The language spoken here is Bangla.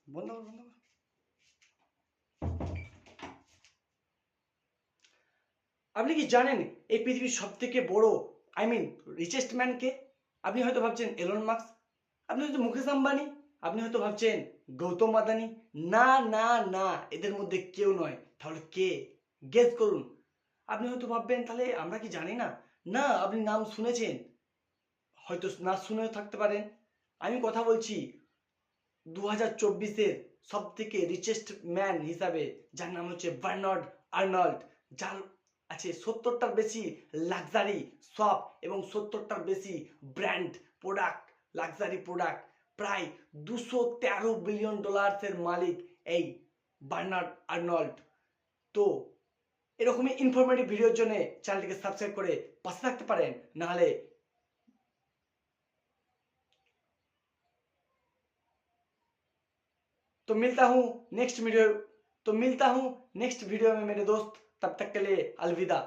বন্ধ কর, বন্ধ কর। আপনি কি জানেন এই পৃথিবীর সব থেকে বড় রিচেস্ট ম্যান কে? আপনি হয়তো ভাবছেন এলন মাস্ক, আপনি হয়তো মুকেশ আম্বানি, আপনি হয়তো ভাবছেন গৌতম আদানি। না না না, এদের মধ্যে কেউ নয়। তাহলে কে? গেস করুন। আপনি হয়তো ভাববেন তাহলে আমরা কি জানি না। না, আপনি নাম শুনেছেন, হয়তো না শুনেও থাকতে পারেন। আমি কথা বলছি 2024-এর সব থেকে রিচেস্ট ম্যান হিসাবে, যার নাম হচ্ছে বার্নার্ড আর্নল্ড, যার আছে 70টার বেশি লাক্সারি শপ এবং 70টার বেশি ব্র্যান্ড প্রোডাক্ট, লাক্সারি প্রোডাক্ট। প্রায় $213 বিলিয়ন মালিক এই বার্নার্ড আর্নল্ড। তো এরকমই ইনফরমেটিভ ভিডিওর জন্য চ্যানেলটিকে সাবস্ক্রাইব করে পাশে থাকতে পারেন, নাহলে तो मिलता हूँ नेक्स्ट वीडियो में मेरे दोस्त। तब तक के लिए अलविदा।